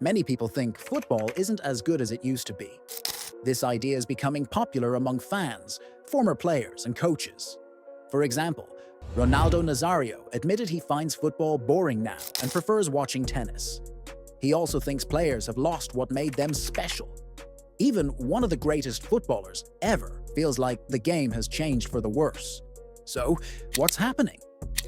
Many people think football isn't as good as it used to be. This idea is becoming popular among fans, former players, and coaches. For example, Ronaldo Nazario admitted he finds football boring now and prefers watching tennis. He also thinks players have lost what made them special. Even one of the greatest footballers ever feels like the game has changed for the worse. So, what's happening?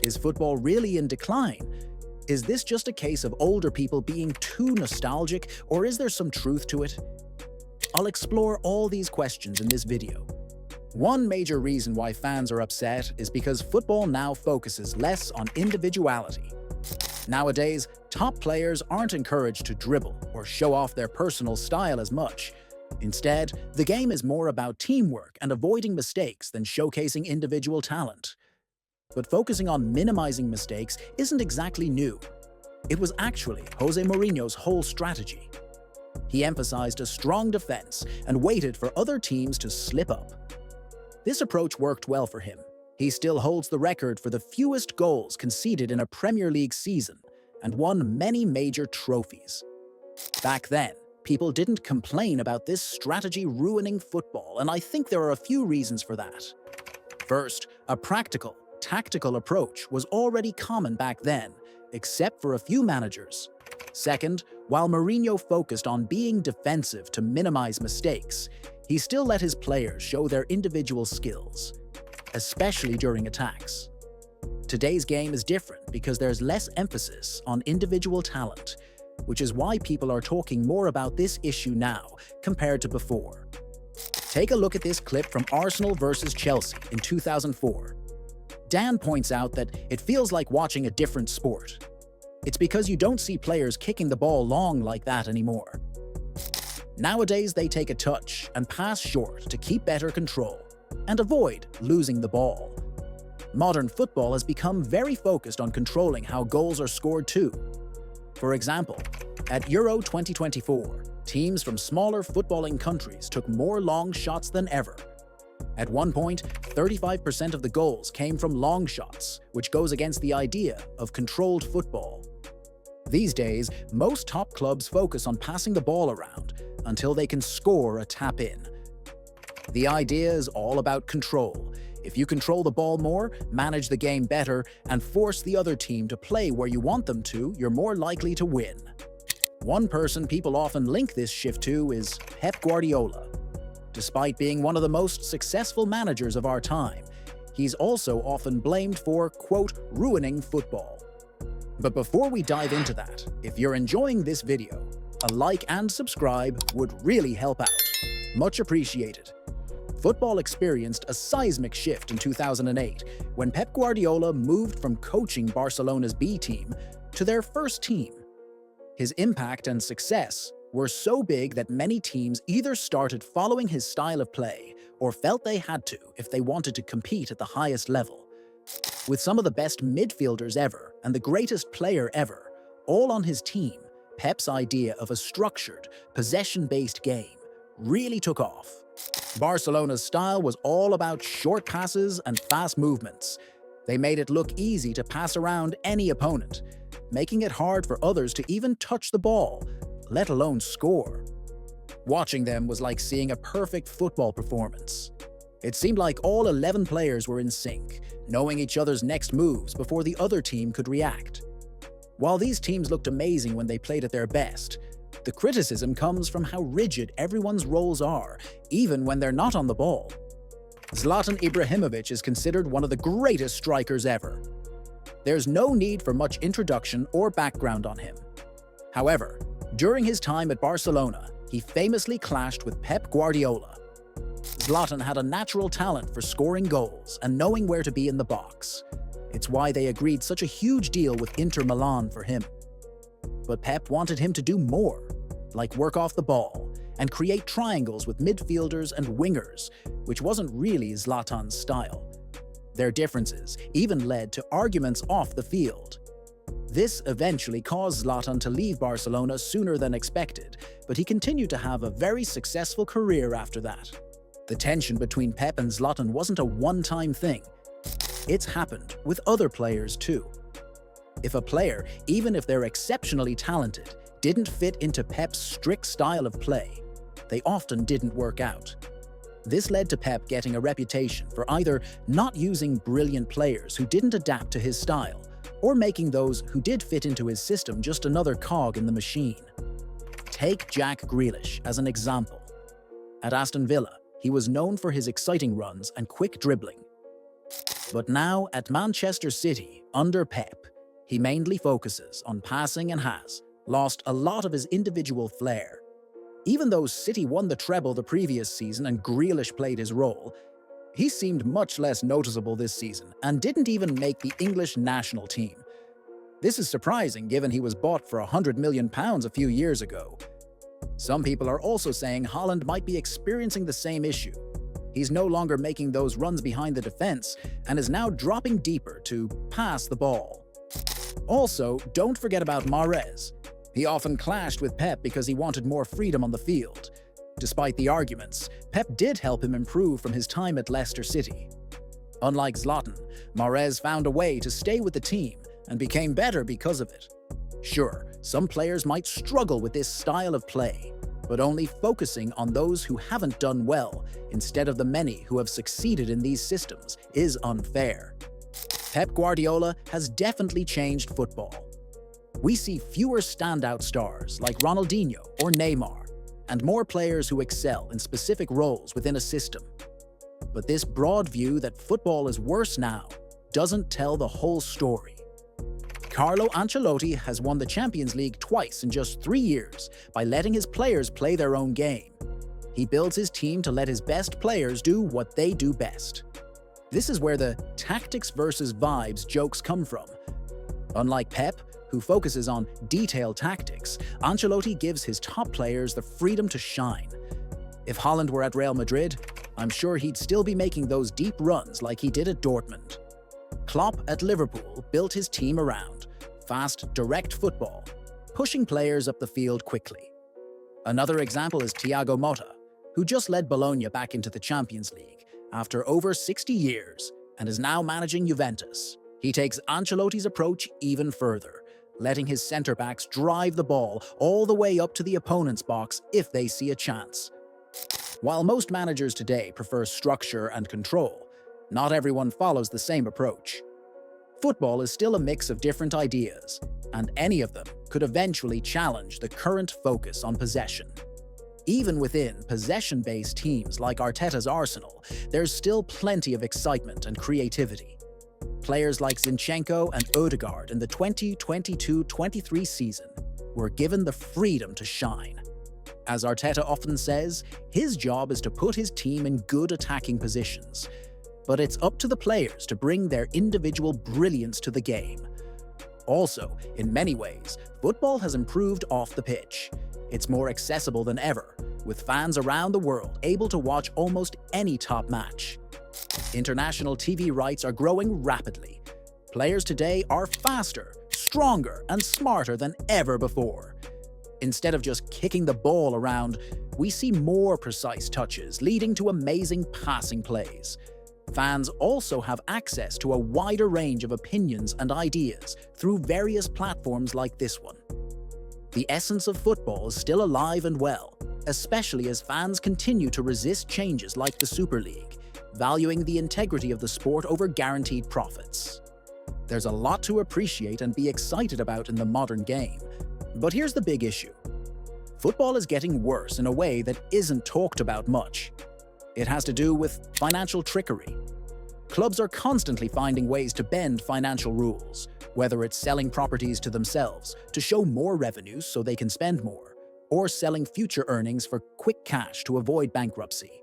Is football really in decline? Is this just a case of older people being too nostalgic, or is there some truth to it? I'll explore all these questions in this video. One major reason why fans are upset is because football now focuses less on individuality. Nowadays, top players aren't encouraged to dribble or show off their personal style as much. Instead, the game is more about teamwork and avoiding mistakes than showcasing individual talent. But focusing on minimizing mistakes isn't exactly new. It was actually Jose Mourinho's whole strategy. He emphasized a strong defense and waited for other teams to slip up. This approach worked well for him. He still holds the record for the fewest goals conceded in a Premier League season and won many major trophies. Back then, people didn't complain about this strategy ruining football, and I think there are a few reasons for that. First, a practical, tactical approach was already common back then, except for a few managers. Second, while Mourinho focused on being defensive to minimize mistakes, he still let his players show their individual skills, especially during attacks. Today's game is different because there's less emphasis on individual talent, which is why people are talking more about this issue now compared to before. Take a look at this clip from Arsenal versus Chelsea in 2004. Dan points out that it feels like watching a different sport. It's because you don't see players kicking the ball long like that anymore. Nowadays, they take a touch and pass short to keep better control and avoid losing the ball. Modern football has become very focused on controlling how goals are scored too. For example, at Euro 2024, teams from smaller footballing countries took more long shots than ever. At one point, 35% of the goals came from long shots, which goes against the idea of controlled football. These days, most top clubs focus on passing the ball around until they can score a tap-in. The idea is all about control. If you control the ball more, manage the game better, and force the other team to play where you want them to, you're more likely to win. One person people often link this shift to is Pep Guardiola. Despite being one of the most successful managers of our time, he's also often blamed for, quote, ruining football. But before we dive into that, if you're enjoying this video, a like and subscribe would really help out. Much appreciated. Football experienced a seismic shift in 2008 when Pep Guardiola moved from coaching Barcelona's B team to their first team. His impact and success were so big that many teams either started following his style of play or felt they had to if they wanted to compete at the highest level. With some of the best midfielders ever and the greatest player ever, all on his team, Pep's idea of a structured, possession-based game really took off. Barcelona's style was all about short passes and fast movements. They made it look easy to pass around any opponent, making it hard for others to even touch the ball, let alone score. Watching them was like seeing a perfect football performance. It seemed like all 11 players were in sync, knowing each other's next moves before the other team could react. While these teams looked amazing when they played at their best, the criticism comes from how rigid everyone's roles are, even when they're not on the ball. Zlatan Ibrahimovic is considered one of the greatest strikers ever. There's no need for much introduction or background on him. However, during his time at Barcelona, he famously clashed with Pep Guardiola. Zlatan had a natural talent for scoring goals and knowing where to be in the box. It's why they agreed such a huge deal with Inter Milan for him. But Pep wanted him to do more, like work off the ball and create triangles with midfielders and wingers, which wasn't really Zlatan's style. Their differences even led to arguments off the field. This eventually caused Zlatan to leave Barcelona sooner than expected, but he continued to have a very successful career after that. The tension between Pep and Zlatan wasn't a one-time thing. It's happened with other players too. If a player, even if they're exceptionally talented, didn't fit into Pep's strict style of play, they often didn't work out. This led to Pep getting a reputation for either not using brilliant players who didn't adapt to his style, or making those who did fit into his system just another cog in the machine. Take Jack Grealish as an example. At Aston Villa, he was known for his exciting runs and quick dribbling. But now at Manchester City, under Pep, he mainly focuses on passing and has lost a lot of his individual flair. Even though City won the treble the previous season and Grealish played his role, he seemed much less noticeable this season and didn't even make the English national team. This is surprising given he was bought for £100 million a few years ago. Some people are also saying Haaland might be experiencing the same issue. He's no longer making those runs behind the defense and is now dropping deeper to pass the ball. Also, don't forget about Mahrez. He often clashed with Pep because he wanted more freedom on the field. Despite the arguments, Pep did help him improve from his time at Leicester City. Unlike Zlatan, Mahrez found a way to stay with the team and became better because of it. Sure, some players might struggle with this style of play, but only focusing on those who haven't done well instead of the many who have succeeded in these systems is unfair. Pep Guardiola has definitely changed football. We see fewer standout stars like Ronaldinho or Neymar, and more players who excel in specific roles within a system. But this broad view that football is worse now doesn't tell the whole story. Carlo Ancelotti has won the Champions League twice in just 3 years by letting his players play their own game. He builds his team to let his best players do what they do best. This is where the tactics versus vibes jokes come from. Unlike Pep, who focuses on detailed tactics, Ancelotti gives his top players the freedom to shine. If Haaland were at Real Madrid, I'm sure he'd still be making those deep runs like he did at Dortmund. Klopp at Liverpool built his team around fast, direct football, pushing players up the field quickly. Another example is Thiago Motta, who just led Bologna back into the Champions League after over 60 years and is now managing Juventus. He takes Ancelotti's approach even further, letting his centre-backs drive the ball all the way up to the opponent's box if they see a chance. While most managers today prefer structure and control, not everyone follows the same approach. Football is still a mix of different ideas, and any of them could eventually challenge the current focus on possession. Even within possession-based teams like Arteta's Arsenal, there's still plenty of excitement and creativity. Players like Zinchenko and Odegaard in the 2022-23 season were given the freedom to shine. As Arteta often says, his job is to put his team in good attacking positions. But it's up to the players to bring their individual brilliance to the game. Also, in many ways, football has improved off the pitch. It's more accessible than ever, with fans around the world able to watch almost any top match. International TV rights are growing rapidly. Players today are faster, stronger, and smarter than ever before. Instead of just kicking the ball around, we see more precise touches, leading to amazing passing plays. Fans also have access to a wider range of opinions and ideas through various platforms like this one. The essence of football is still alive and well, especially as fans continue to resist changes like the Super League, valuing the integrity of the sport over guaranteed profits. There's a lot to appreciate and be excited about in the modern game, but here's the big issue. Football is getting worse in a way that isn't talked about much. It has to do with financial trickery. Clubs are constantly finding ways to bend financial rules, whether it's selling properties to themselves to show more revenues so they can spend more, or selling future earnings for quick cash to avoid bankruptcy.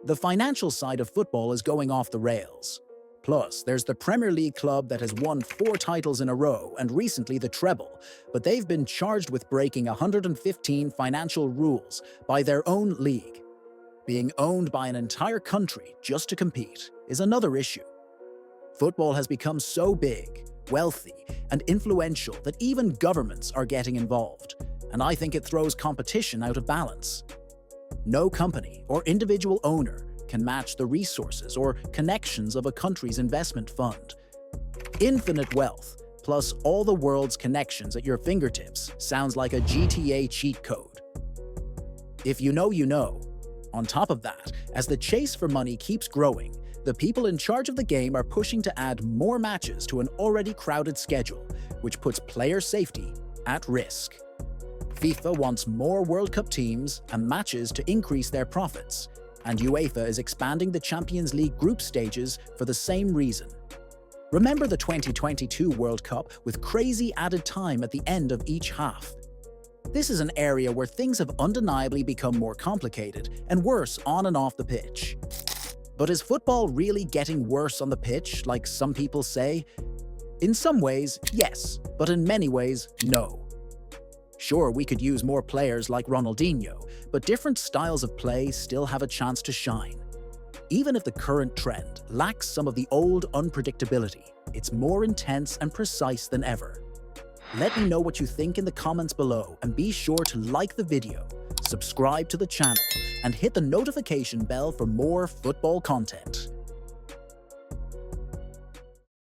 The financial side of football is going off the rails. Plus, there's the Premier League club that has won 4 titles in a row and recently the treble, but they've been charged with breaking 115 financial rules by their own league. Being owned by an entire country just to compete is another issue. Football has become so big, wealthy, and influential that even governments are getting involved, and I think it throws competition out of balance. No company or individual owner can match the resources or connections of a country's investment fund. Infinite wealth plus all the world's connections at your fingertips sounds like a GTA cheat code. If you know, you know. On top of that, as the chase for money keeps growing, the people in charge of the game are pushing to add more matches to an already crowded schedule, which puts player safety at risk. FIFA wants more World Cup teams and matches to increase their profits, and UEFA is expanding the Champions League group stages for the same reason. Remember the 2022 World Cup with crazy added time at the end of each half? This is an area where things have undeniably become more complicated and worse on and off the pitch. But is football really getting worse on the pitch, like some people say? In some ways, yes, but in many ways, no. Sure, we could use more players like Ronaldinho, but different styles of play still have a chance to shine. Even if the current trend lacks some of the old unpredictability, it's more intense and precise than ever. Let me know what you think in the comments below, and be sure to like the video, subscribe to the channel, and hit the notification bell for more football content.